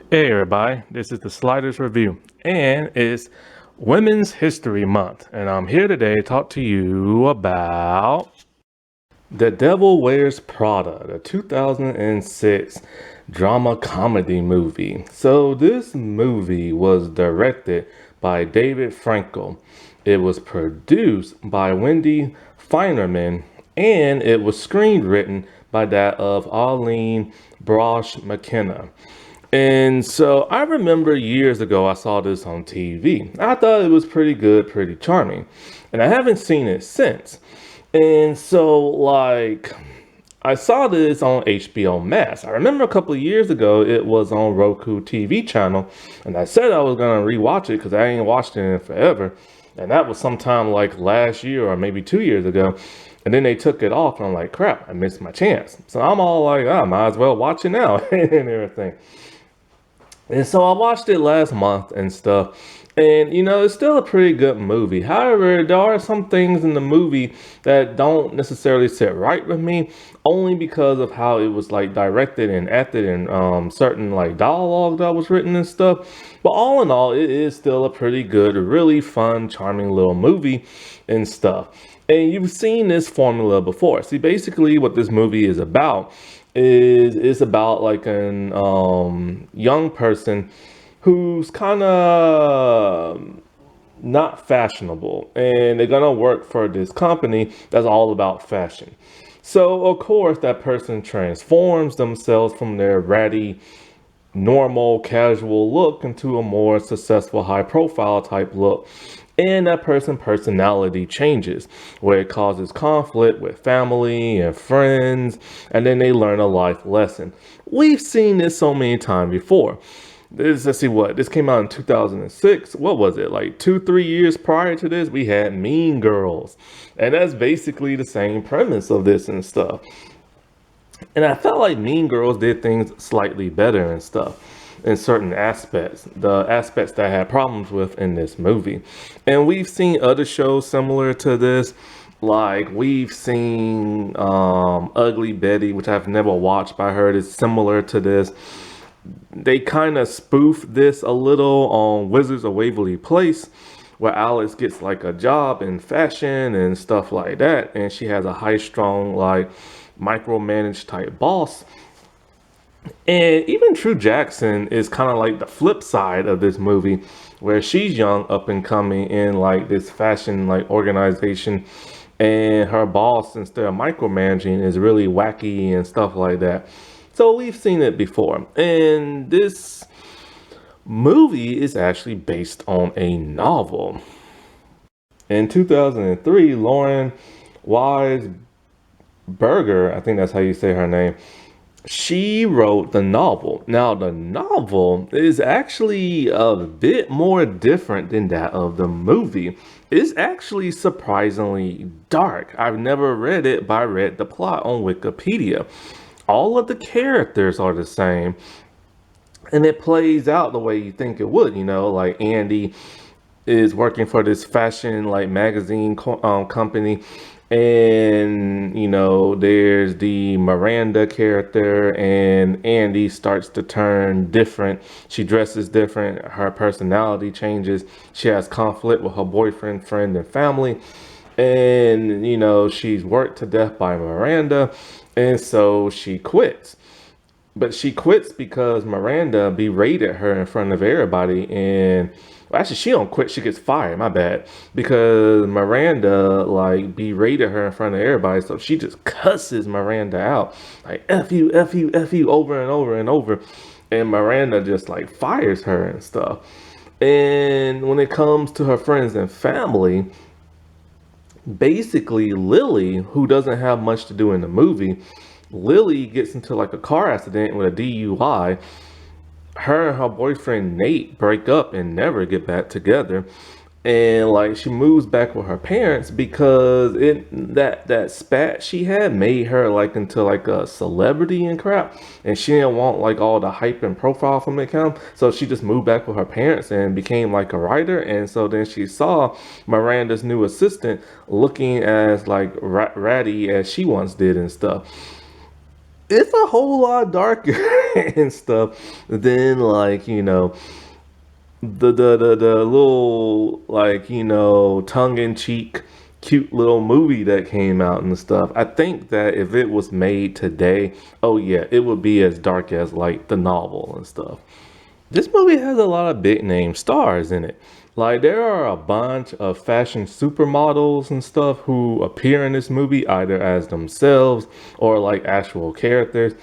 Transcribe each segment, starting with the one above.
Hey everybody, this is the Sliders Review, and it's Women's History Month, and I'm here today to talk to you about The Devil Wears Prada, the 2006 drama comedy movie. So this movie was directed by David Frankel. It was produced by Wendy Feinerman, and it was screenwritten by that of Arlene Brosh McKenna. And so I remember years ago I saw this on TV. I thought it was pretty good, pretty charming. And I haven't seen it since. And so I saw this on HBO Max. I remember a couple of years ago it was on Roku TV channel, and I said I was gonna rewatch it because I ain't watched it in forever. And that was sometime like last year or maybe 2 years ago. And then they took it off, and I'm like, crap, I missed my chance. So I'm all like, I might as well watch it now and everything. And so I watched it last month and stuff. And it's still a pretty good movie. However, there are some things in the movie that don't necessarily sit right with me, only because of how it was like directed and acted and certain like dialogue that was written and stuff. But all in all, it is still a pretty good, really fun, charming little movie and stuff. And you've seen this formula before. See, basically what this movie is about is about like an young person who's kind of not fashionable, and they're gonna work for this company that's all about fashion. So of course that person transforms themselves from their ratty normal casual look into a more successful high profile type look, and that personality changes, where it causes conflict with family and friends, and then they learn a life lesson. We've seen this so many times before. Let's see, what this came out in 2006. What was it, like 2-3 years prior to this? We had Mean Girls, and that's basically the same premise of this and stuff. And I felt like Mean Girls did things slightly better and stuff in certain aspects, the aspects that I had problems with in this movie. And we've seen other shows similar to this. Like we've seen Ugly Betty, which I've never watched, but I heard is similar to this. They kind of spoof this a little on Wizards of Waverly Place, where Alice gets like a job in fashion and stuff like that, and she has a high strung like micromanaged type boss. And even True Jackson is kind of like the flip side of this movie, where she's young, up and coming in like this fashion like organization, and her boss, instead of micromanaging, is really wacky and stuff like that. So we've seen it before. And this movie is actually based on a novel. In 2003, Lauren Wise Berger, I think that's how you say her name, she wrote the novel. Now, the novel is actually a bit more different than that of the movie. It's actually surprisingly dark. I've never read it, but I read the plot on Wikipedia. All of the characters are the same, and it plays out the way you think it would. Like Andy is working for this fashion like magazine company, and there's the Miranda character, and Andy starts to turn different. She dresses different, her personality changes, she has conflict with her boyfriend, friend, and family. And she's worked to death by Miranda, and so she quits. But she quits because Miranda berated her in front of everybody. And well, actually, she don't quit. She gets fired. My bad. Because Miranda like berated her in front of everybody. So she just cusses Miranda out. Like, F you, F you, F you, over and over and over. And Miranda just like fires her and stuff. And when it comes to her friends and family, basically Lily, who doesn't have much to do in the movie, Lily gets into like a car accident with a DUI. Her and her boyfriend Nate break up and never get back together. And like she moves back with her parents because that spat she had made her like into like a celebrity and crap, and she didn't want like all the hype and profile from it come. So she just moved back with her parents and became like a writer. And so then she saw Miranda's new assistant looking as like ratty as she once did and stuff. It's a whole lot darker and stuff. Then like, the little like, tongue in cheek cute little movie that came out and stuff. I think that if it was made today, oh yeah, it would be as dark as like the novel and stuff. This movie has a lot of big name stars in it. Like there are a bunch of fashion supermodels and stuff who appear in this movie either as themselves or like actual characters.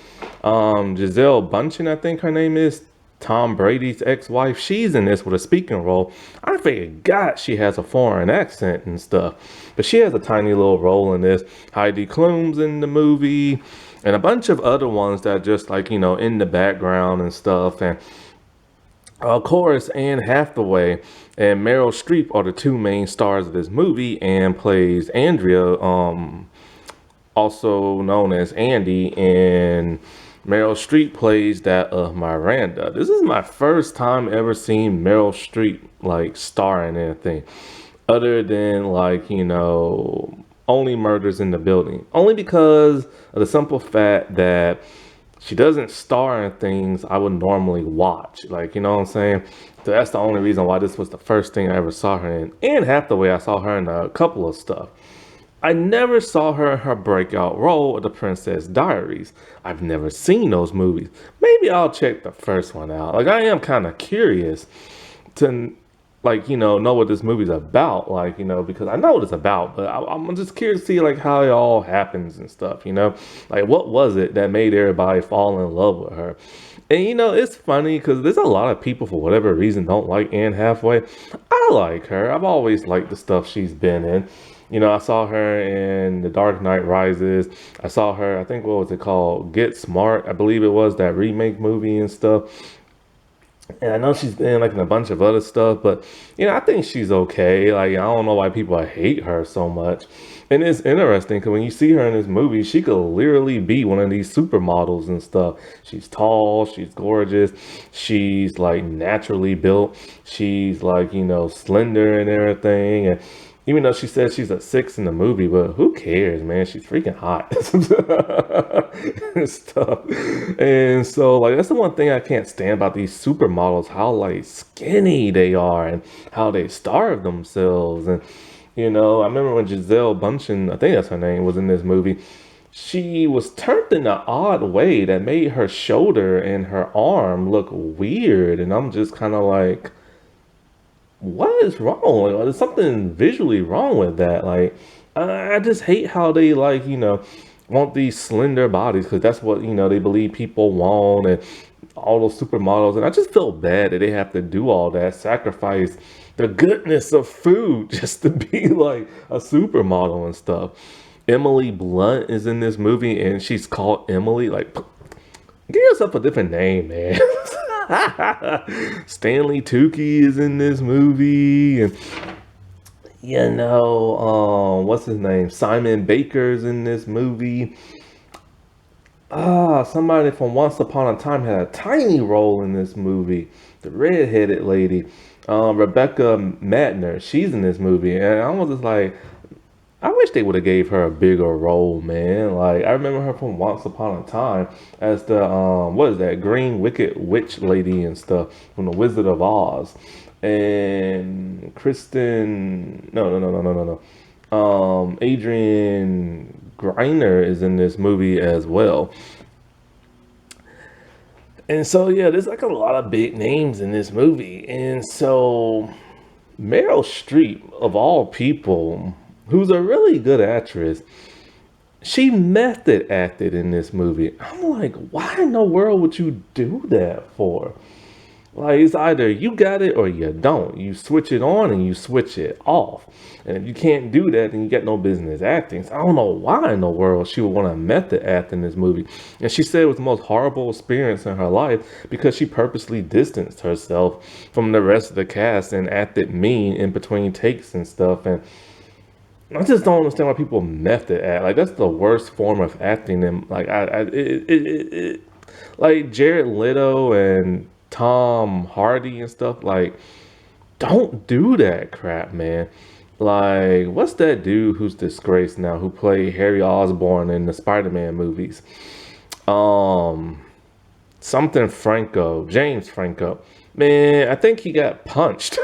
Giselle Bundchen, I think her name is, Tom Brady's ex-wife. She's in this with a speaking role. I forgot she has a foreign accent and stuff, but she has a tiny little role in this. Heidi Klum's in the movie, and a bunch of other ones that just like in the background and stuff. And of course, Anne Hathaway and Meryl Streep are the two main stars of this movie, and plays Andrea, also known as Andy, and Meryl Streep plays that of Miranda. This is my first time ever seeing Meryl Streep like star in anything other than like, Only Murders in the Building. Only because of the simple fact that she doesn't star in things I would normally watch. Like, you know what I'm saying? So that's the only reason why this was the first thing I ever saw her in. And Hathaway, I saw her in a couple of stuff. I never saw her in her breakout role of The Princess Diaries. I've never seen those movies. Maybe I'll check the first one out. Like, I am kind of curious to, like, know what this movie's about. Like, because I know what it's about, but I'm just curious to see, like, how it all happens and stuff, Like, what was it that made everybody fall in love with her? And, it's funny because there's a lot of people, for whatever reason, don't like Anne Hathaway. I like her. I've always liked the stuff she's been in. I saw her in The Dark Knight Rises. I saw her, I think, what was it called? Get Smart, I believe it was, that remake movie and stuff. And I know she's been like in a bunch of other stuff, but I think she's okay. Like, I don't know why people hate her so much. And it's interesting because when you see her in this movie, she could literally be one of these supermodels and stuff. She's tall, she's gorgeous, she's like naturally built, she's like, slender and everything. And even though she says she's a 6 in the movie, but who cares, man? She's freaking hot and stuff. And so, like, that's the one thing I can't stand about these supermodels, how, like, skinny they are and how they starve themselves. And, I remember when Giselle Bundchen, I think that's her name, was in this movie, she was turned in an odd way that made her shoulder and her arm look weird. And I'm just kind of like, what is wrong? Like, there's something visually wrong with that. Like, I just hate how they like, want these slender bodies because that's what, they believe people want, and all those supermodels. And I just feel bad that they have to do all that, sacrifice the goodness of food just to be like a supermodel and stuff. Emily Blunt is in this movie and she's called Emily. Like, give yourself a different name, man. Stanley Tucci is in this movie, and what's his name? Simon Baker's in this movie. Somebody from Once Upon a Time had a tiny role in this movie. The redheaded lady, Rebecca Madner, she's in this movie, and I was just like, I wish they would have gave her a bigger role, man. Like, I remember her from Once Upon a Time as the, what is that, Green Wicked Witch lady and stuff from The Wizard of Oz. And Kristen, no. Adrian Griner is in this movie as well. And so, yeah, there's like a lot of big names in this movie. And so, Meryl Streep, of all people, who's a really good actress, she method acted in this movie. I'm like, why in the world would you do that for? Like, it's either you got it or you don't. You switch it on and you switch it off. And if you can't do that, then you got no business acting. So I don't know why in the world she would want to method act in this movie. And she said it was the most horrible experience in her life because she purposely distanced herself from the rest of the cast and acted mean in between takes and stuff. And I just don't understand why people method act. Like, that's the worst form of acting. And like, like Jared Leto and Tom Hardy and stuff, like, don't do that crap, man. Like, what's that dude who's disgraced now, who played Harry Osborn in the Spider-Man movies? something Franco, James Franco. Man, I think he got punched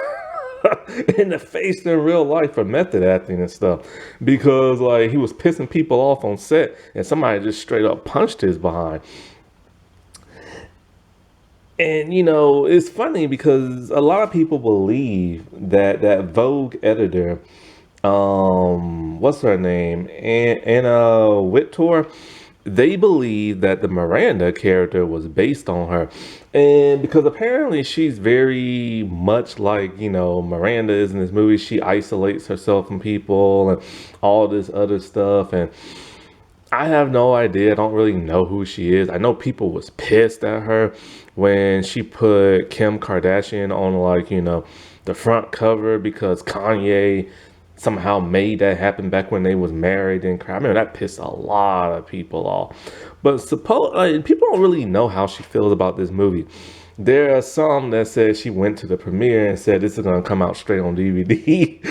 in the face in real life for method acting and stuff because like he was pissing people off on set and somebody just straight up punched his behind. And it's funny because a lot of people believe that that Vogue editor, what's her name, Anna Wintour, they believe that the Miranda character was based on her. And because apparently she's very much like, Miranda is in this movie. She isolates herself from people and all this other stuff. And I have no idea. I don't really know who she is. I know people was pissed at her when she put Kim Kardashian on like, the front cover because Kanye somehow made that happen back when they was married and I mean that pissed a lot of people off. But suppose people don't really know how she feels about this movie. There are some that said she went to the premiere and said this is going to come out straight on DVD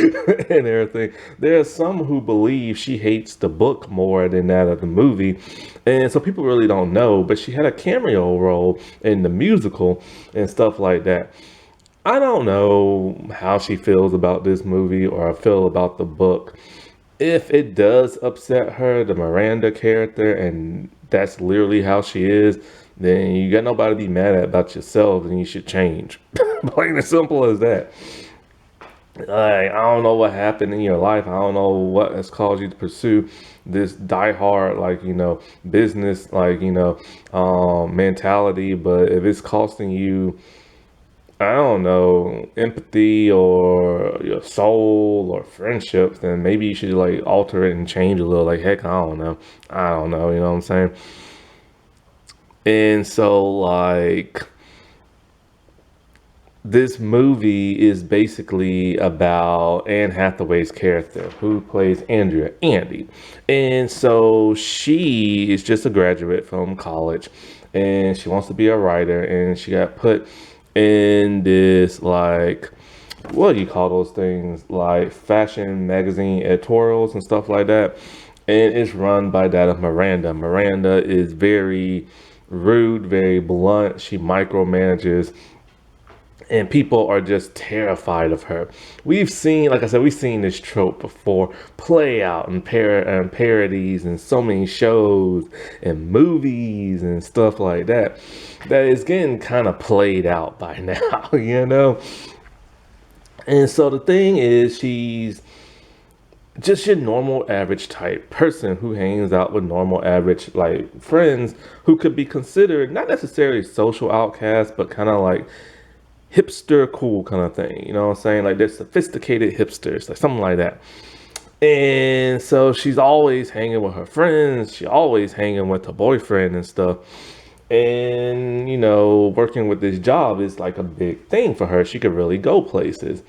and everything. There are some who believe she hates the book more than that of the movie. And so people really don't know, but she had a cameo role in the musical and stuff like that. I don't know how she feels about this movie or feel about the book. If it does upset her, the Miranda character, and that's literally how she is, then you got nobody to be mad at about yourself and you should change. Plain and simple as that. Like, I don't know what happened in your life. I don't know what has caused you to pursue this diehard, like, business, like, mentality. But if it's costing you, I don't know, empathy or your soul or friendships, then maybe you should like alter it and change a little. Like, heck, I don't know. I don't know, you know what I'm saying? And so, like, this movie is basically about Anne Hathaway's character, who plays Andrea, Andy. And so she is just a graduate from college, and she wants to be a writer, and she got put in this, like, what do you call those things? Like fashion magazine editorials and stuff like that. And it's run by that of Miranda. Miranda is very rude, very blunt. She micromanages, and people are just terrified of her. We've seen, like I said, we've seen this trope before play out in parodies and so many shows and movies and stuff like that. That is getting kind of played out by now, And so the thing is, she's just your normal average type person who hangs out with normal average like friends who could be considered not necessarily social outcasts, but kind of like hipster cool kind of thing. You know what I'm saying? Like they're sophisticated hipsters, like something like that. And so she's always hanging with her friends. She always hanging with her boyfriend and stuff. And, working with this job is like a big thing for her. She could really go places.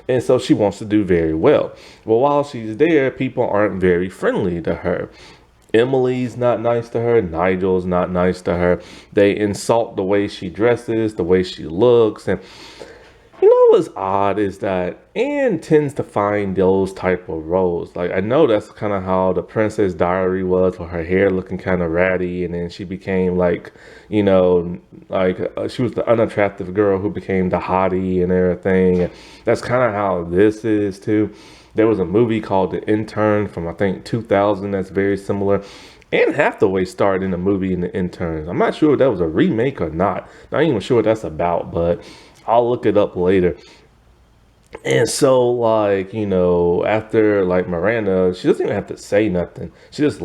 And so she wants to do very well. Well, while she's there, people aren't very friendly to her. Emily's not nice to her. Nigel's not nice to her. They insult the way she dresses, the way she looks. And what's odd is that Anne tends to find those type of roles. Like, I know that's kind of how the Princess Diary was, with her hair looking kind of ratty, and then she became like, she was the unattractive girl who became the hottie and everything. And that's kind of how this is too. There was a movie called The Intern from I think 2000 that's very similar. Anne Hathaway starred in a movie in The Interns. I'm not sure if that was a remake or not. Not even sure what that's about, but I'll look it up later. And so, like, after, like, Miranda, she doesn't even have to say nothing. She just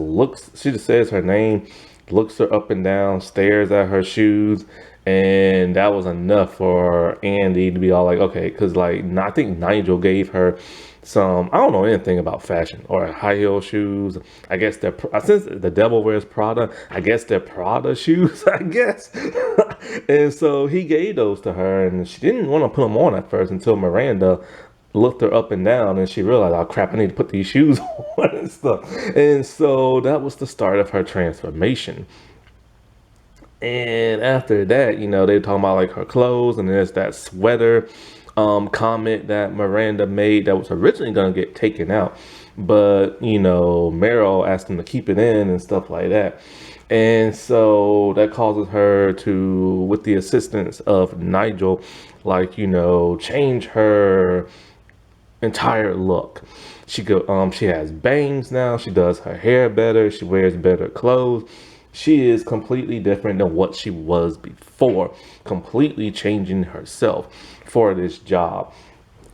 says her name, looks her up and down, stares at her shoes, and that was enough for Andy to be all like, okay, because, like, I think Nigel gave her some, I don't know anything about fashion or high heel shoes. I guess since the devil wears Prada, I guess they're Prada shoes, I guess. And so he gave those to her, and she didn't want to put them on at first until Miranda looked her up and down, and she realized, oh crap, I need to put these shoes on and stuff. And so that was the start of her transformation. And after that, they were talking about like her clothes, and there's that sweater comment that Miranda made that was originally going to get taken out. But, Meryl asked him to keep it in and stuff like that. And so that causes her to, with the assistance of Nigel, change her entire look. She has bangs now. She does her hair better. She wears better clothes. She is completely different than what she was before, completely changing herself for this job.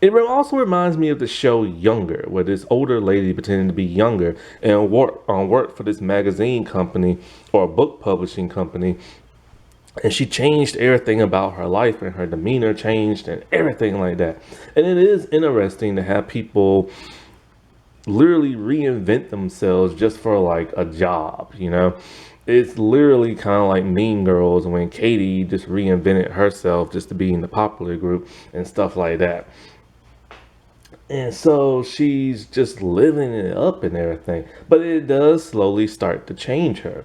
It also reminds me of the show Younger, where this older lady pretending to be younger and worked for this magazine company or book publishing company, and she changed everything about her life, and her demeanor changed and everything like that. And it is interesting to have people literally reinvent themselves just for like a job. It's literally kind of like Mean Girls when Katie just reinvented herself just to be in the popular group and stuff like that. And so she's just living it up and everything. But it does slowly start to change her.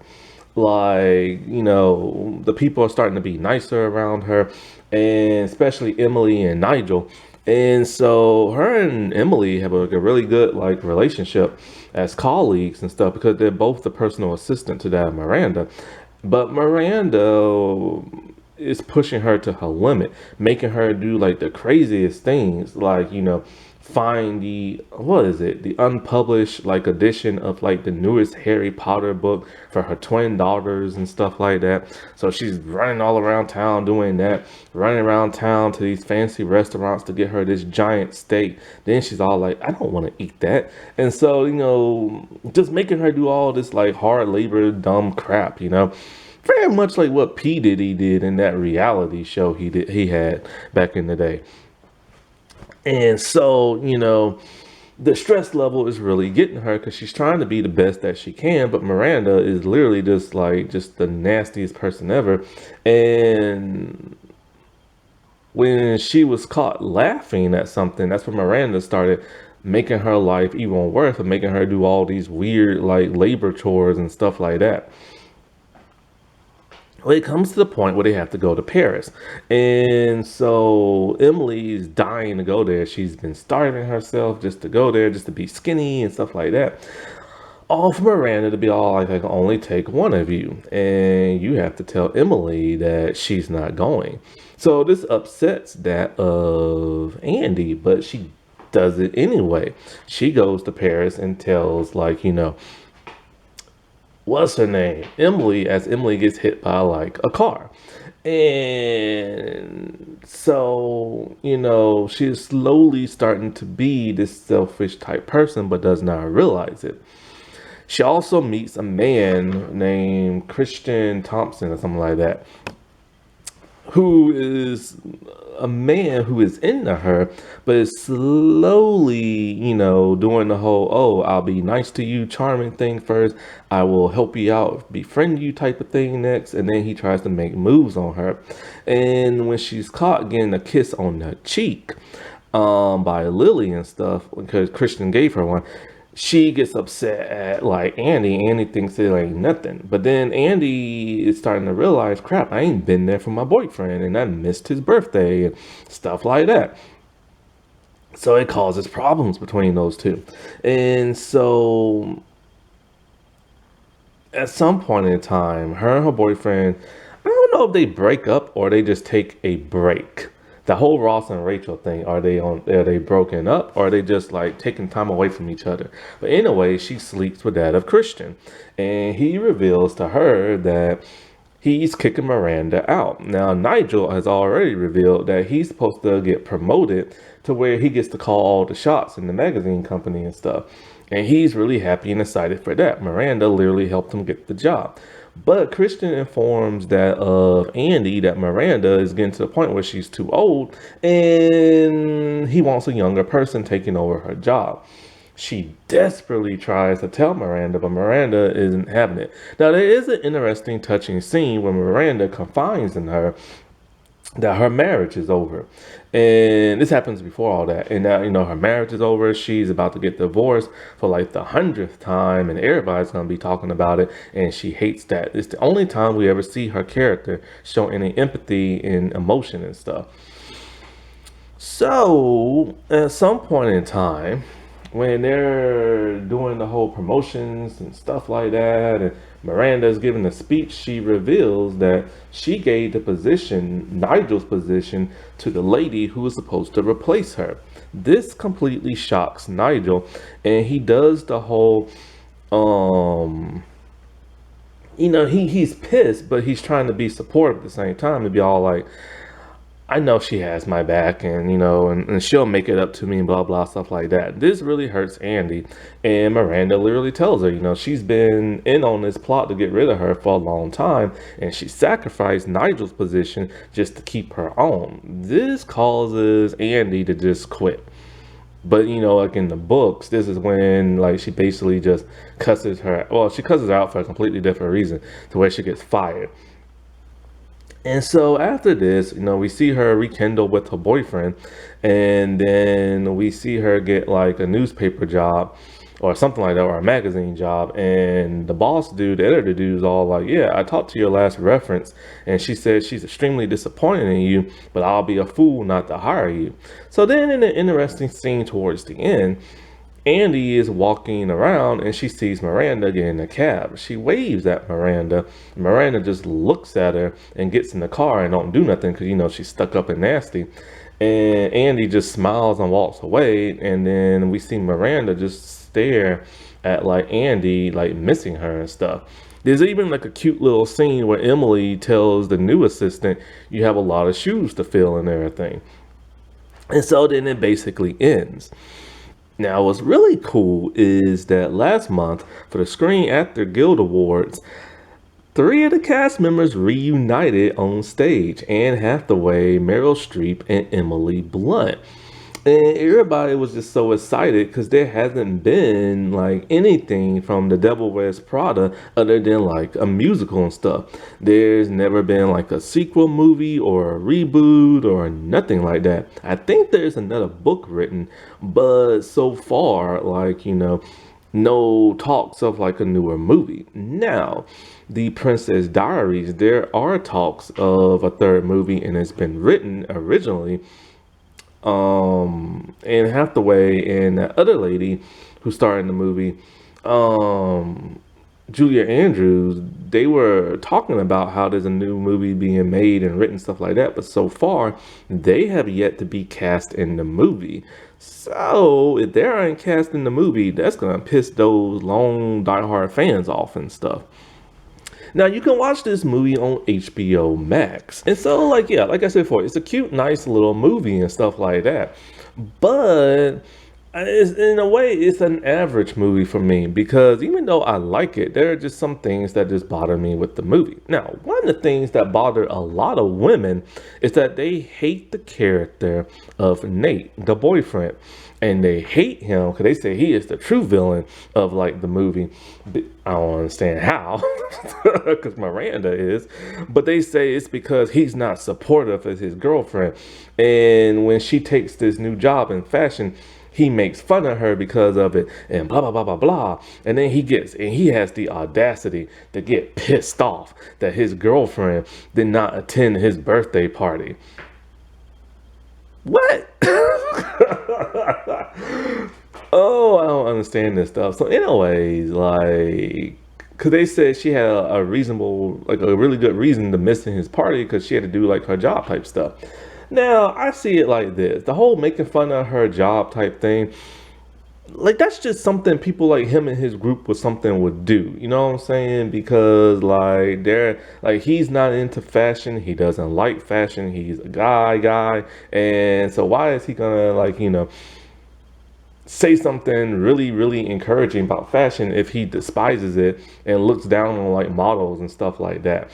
The people are starting to be nicer around her, and especially Emily and Nigel. And so her and Emily have a really good relationship as colleagues and stuff because they're both the personal assistant to that Miranda. But Miranda is pushing her to her limit, making her do the craziest things, find the what is it the unpublished edition of the newest Harry Potter book for her twin daughters and stuff like that. So she's running all around town doing that, running around town to these fancy restaurants to get her this giant steak. Then she's all like, I don't want to eat that. And so just making her do all this hard labor dumb crap, very much like what P Diddy did in that reality show he had back in the day. And so, the stress level is really getting her because she's trying to be the best that she can. But Miranda is literally just the nastiest person ever. And when she was caught laughing at something, that's when Miranda started making her life even worse and making her do all these weird labor chores and stuff like that. Well, it comes to the point where they have to go to Paris. And so Emily's dying to go there. She's been starving herself just to go there, just to be skinny and stuff like that. All for Miranda to be all like, I can only take one of you. And you have to tell Emily that she's not going. So this upsets that of Andy, but she does it anyway. She goes to Paris and tells what's her name? Emily, as Emily gets hit by a car. And so, she's slowly starting to be this selfish type person, but does not realize it. She also meets a man named Christian Thompson or something like that, who is a man who is into her, but is slowly, doing the whole, oh, I'll be nice to you, charming thing first. I will help you out, befriend you type of thing next. And then he tries to make moves on her. And when she's caught getting a kiss on the cheek by Lily and stuff, because Christian gave her one, she gets upset at Andy. Andy thinks it ain't nothing. But then Andy is starting to realize, crap, I ain't been there for my boyfriend and I missed his birthday and stuff like that. So it causes problems between those two. And so at some point in time, her and her boyfriend, I don't know if they break up or they just take a break. The whole Ross and Rachel thing, are they broken up or are they just taking time away from each other? But anyway, she sleeps with that of Christian, and he reveals to her that he's kicking Miranda out. Now Nigel has already revealed that he's supposed to get promoted to where he gets to call all the shots in the magazine company and stuff. And he's really happy and excited for that. Miranda literally helped him get the job. But Christian informs that of Andy that Miranda is getting to the point where she's too old and he wants a younger person taking over her job. She desperately tries to tell Miranda, but Miranda isn't having it. Now, there is an interesting, touching scene where Miranda confides in her that her marriage is over. And this happens before all that. And now, her marriage is over. She's about to get divorced for the 100th time. And everybody's going to be talking about it. And she hates that. It's the only time we ever see her character show any empathy and emotion and stuff. So, at some point in time, when they're doing the whole promotions and stuff like that, and Miranda's giving the speech, she reveals that she gave the position, Nigel's position, to the lady who was supposed to replace her. This completely shocks Nigel, and he does the whole, um, he's pissed, but he's trying to be supportive at the same time to be all like, I know she has my back, and and she'll make it up to me and blah blah stuff like that. This really hurts Andy, and Miranda literally tells her, she's been in on this plot to get rid of her for a long time, and she sacrificed Nigel's position just to keep her own. This causes Andy to just quit. But like in the books, this is when like she basically just cusses her. Well, she cusses her out for a completely different reason, to where she gets fired. And so after this, we see her rekindle with her boyfriend, and then we see her get like a newspaper job or something like that, or a magazine job. And the boss dude, the editor dude, is all like, "Yeah, I talked to your last reference, and she said she's extremely disappointed in you, but I'll be a fool not to hire you." So then, in an interesting scene towards the end, Andy is walking around and she sees Miranda get in a cab. She waves at Miranda. Miranda just looks at her and gets in the car and don't do nothing because she's stuck up and nasty. And Andy just smiles and walks away. And then we see Miranda just stare at like Andy, like missing her and stuff. There's even like a cute little scene where Emily tells the new assistant, "You have a lot of shoes to fill," and everything. And so then it basically ends. Now, what's really cool is that last month for the Screen Actor Guild Awards, three of the cast members reunited on stage: Anne Hathaway, Meryl Streep, and Emily Blunt. And everybody was just so excited because there hasn't been like anything from The Devil Wears Prada other than like a musical and stuff. There's never been like a sequel movie or a reboot or nothing like that. I think there's another book written, but so far, like, no talks of like a newer movie. Now, The Princess Diaries, there are talks of a third movie, and it's been written originally. Anne Hathaway and that other lady who starred in the movie, Julia Andrews, they were talking about how there's a new movie being made and written, stuff like that. But so far, they have yet to be cast in the movie. So if they aren't cast in the movie, that's gonna piss those long diehard fans off and stuff. Now you can watch this movie on HBO Max. And so like, yeah, like I said before, it's a cute, nice little movie and stuff like that. But in a way, it's an average movie for me because even though I like it, there are just some things that just bother me with the movie. Now, one of the things that bother a lot of women is that they hate the character of Nate, the boyfriend. And they hate him because they say he is the true villain of like the movie. I don't understand how, because Miranda is, but they say it's because he's not supportive as his girlfriend. And when she takes this new job in fashion, he makes fun of her because of it, and blah blah blah blah blah. And then he has the audacity to get pissed off that his girlfriend did not attend his birthday party. What? Oh, I don't understand this stuff. So anyways, like, because they said she had a reasonable, like a really good reason to missing his party because she had to do like her job type stuff. Now, I see it like this. The whole making fun of her job type thing, like that's just something people like him and his group was something would do. You know what I'm saying? Because like they're like he's not into fashion, he doesn't like fashion, he's a guy, and so why is he gonna like say something really really encouraging about fashion if he despises it and looks down on like models and stuff like that?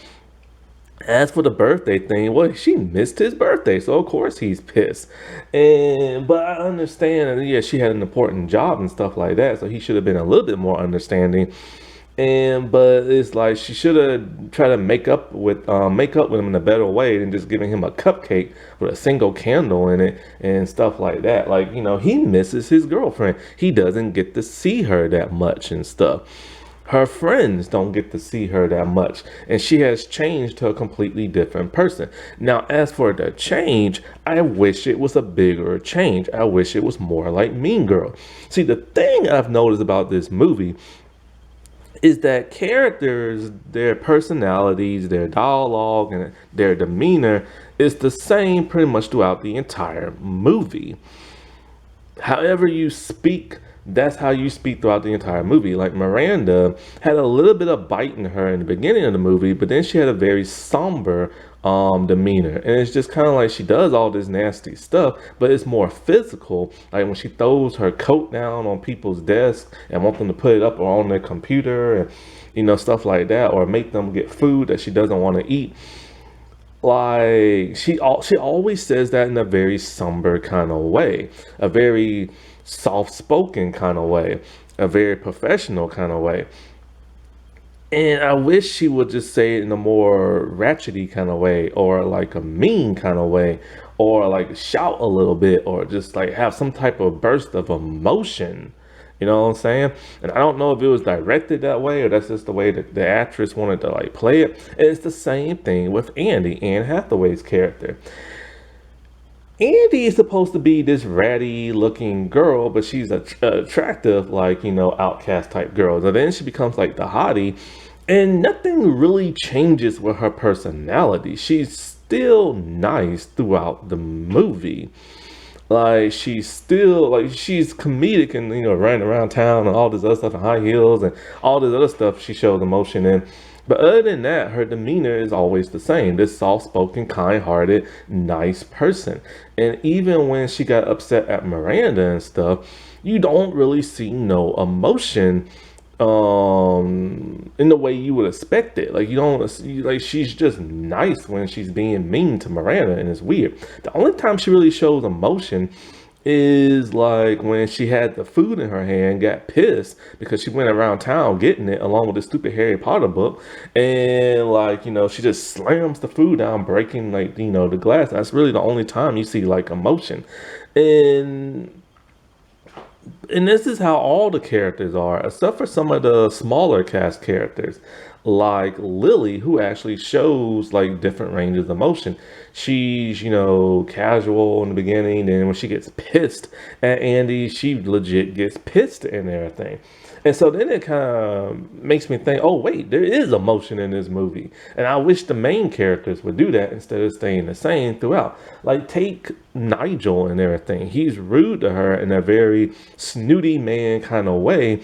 As for the birthday thing, well, she missed his birthday, so of course he's pissed. And but I understand, and yeah, she had an important job and stuff like that, so he should have been a little bit more understanding. And but it's like she should have tried to make up with him in a better way than just giving him a cupcake with a single candle in it and stuff like that. Like he misses his girlfriend. He doesn't get to see her that much and stuff. Her friends don't get to see her that much, and she has changed to a completely different person. Now, as for the change, I wish it was a bigger change. I wish it was more like Mean Girl. See, the thing I've noticed about this movie is that characters, their personalities, their dialogue, and their demeanor is the same pretty much throughout the entire movie. However you speak, that's how you speak throughout the entire movie. Like Miranda had a little bit of bite in her in the beginning of the movie, but then she had a very somber demeanor. And it's just kind of like she does all this nasty stuff, but it's more physical. Like when she throws her coat down on people's desks and want them to put it up or on their computer and stuff like that, or make them get food that she doesn't want to eat. Like she always says that in a very somber kind of way, a very soft-spoken kind of way, a very professional kind of way. And I wish she would just say it in a more ratchety kind of way, or like a mean kind of way, or like shout a little bit, or just like have some type of burst of emotion. You know what I'm saying? And I don't know if it was directed that way or that's just the way that the actress wanted to like play it. And it's the same thing with Andy, Anne Hathaway's character. Andy is supposed to be this ratty looking girl, but she's attractive, like, outcast type girl. And then she becomes like the hottie, and nothing really changes with her personality. She's still nice throughout the movie. Like she's still like she's comedic and running around town and all this other stuff in high heels and all this other stuff she shows emotion in. But other than that, her demeanor is always the same. This soft-spoken, kind-hearted, nice person. And even when she got upset at Miranda and stuff, you don't really see no emotion in the way you would expect it. Like you don't like she's just nice when she's being mean to Miranda, and it's weird. The only time she really shows emotion is like when she had the food in her hand, got pissed because she went around town getting it along with the stupid Harry Potter book, and like she just slams the food down, breaking like the glass. That's really the only time you see like emotion. And and this is how all the characters are, except for some of the smaller cast characters, like Lily, who actually shows like different ranges of emotion. She's, casual in the beginning, and when she gets pissed at Andy, she legit gets pissed and everything. And so then it kind of makes me think, oh, wait, there is emotion in this movie. And I wish the main characters would do that instead of staying the same throughout. Like, take Nigel and everything. He's rude to her in a very snooty man kind of way.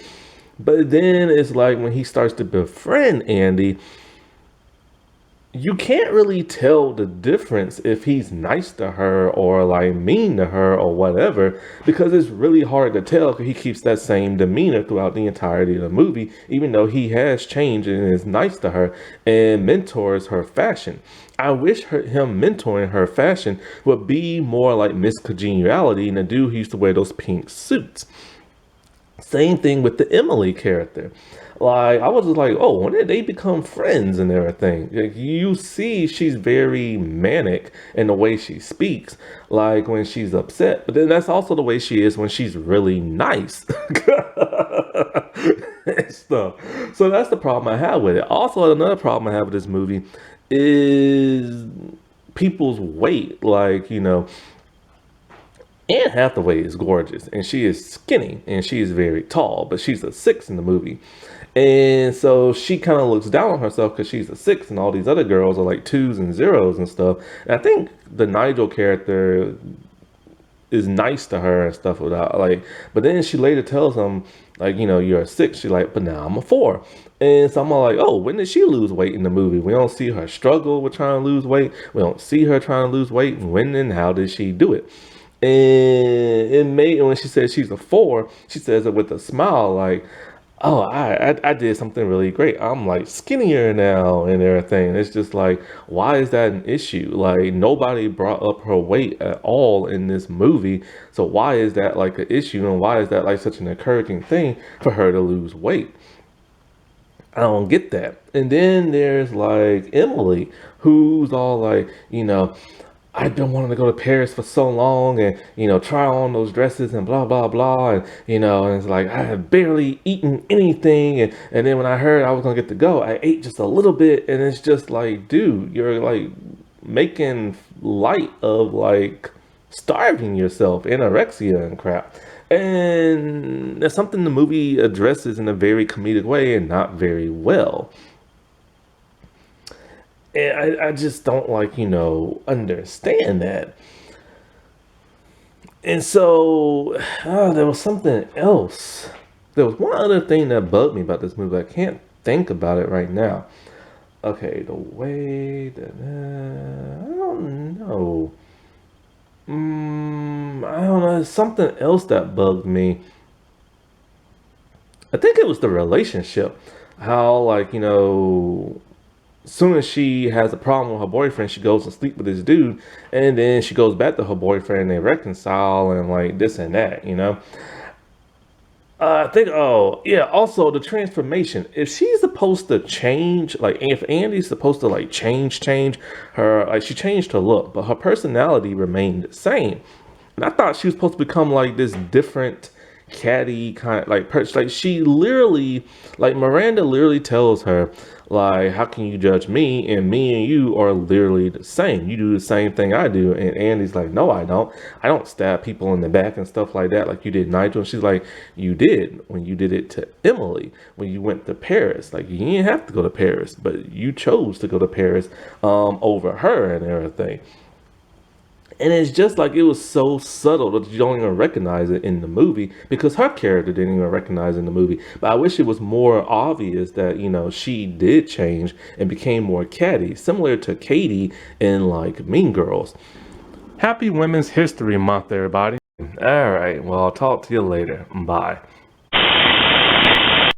But then it's like when he starts to befriend Andy, you can't really tell the difference if he's nice to her or like mean to her or whatever, because it's really hard to tell because he keeps that same demeanor throughout the entirety of the movie, even though he has changed and is nice to her and mentors her fashion. I wish him mentoring her fashion would be more like Miss Congeniality and the dude who used to wear those pink suits. Same thing with the Emily character. Like I was just like, oh, when did they become friends and everything? Like, you see, she's very manic in the way she speaks, like when she's upset. But then that's also the way she is when she's really nice and stuff. So that's the problem I have with it. Also, another problem I have with this movie is people's weight. Like Anne Hathaway is gorgeous and she is skinny and she is very tall, but she's a six in the movie. And so she kind of looks down on herself because she's a six and all these other girls are like twos and zeros and stuff. And I think the Nigel character is nice to her and stuff without like, but then she later tells him like, you're a six. She's like, but now I'm a four. And so I'm all like, oh, when did she lose weight in the movie? We don't see her struggle with trying to lose weight. We don't see her trying to lose weight. When and how did she do it? And it made when she says she's a four, she says it with a smile, like, "Oh, I did something really great. I'm like skinnier now and everything." It's just like, why is that an issue? Like nobody brought up her weight at all in this movie, so why is that like an issue? And why is that like such an encouraging thing for her to lose weight? I don't get that. And then there's like Emily, who's all like, I've been wanting to go to Paris for so long and, try on those dresses and blah, blah, blah. And it's like, I have barely eaten anything. And then when I heard I was going to get to go, I ate just a little bit. And it's just like, dude, you're like making light of like starving yourself, anorexia and crap. And that's something the movie addresses in a very comedic way and not very well. And I just don't like, understand that. And so there was something else. There was one other thing that bugged me about this movie. I can't think about it right now. Okay, the way that I don't know. I don't know. There's something else that bugged me. I think it was the relationship. How like as soon as she has a problem with her boyfriend, she goes to sleep with this dude, and then she goes back to her boyfriend and they reconcile and like this and that. I think, oh, yeah, also the transformation. If she's supposed to change, like if Andy's supposed to like change her, like she changed her look, but her personality remained the same. And I thought she was supposed to become like this different catty kind of like like she literally like Miranda literally tells her like how can you judge me, and me and you are literally the same, you do the same thing I do. And Andy's like, no, I don't stab people in the back and stuff like that like you did Nigel. And she's like, you did when you did it to Emily when you went to Paris. Like you didn't have to go to Paris, but you chose to go to Paris over her and everything. And it's just like it was so subtle that you don't even recognize it in the movie because her character didn't even recognize it in the movie. But I wish it was more obvious that, she did change and became more catty, similar to Katie in like Mean Girls. Happy Women's History Month, everybody. All right. Well, I'll talk to you later. Bye.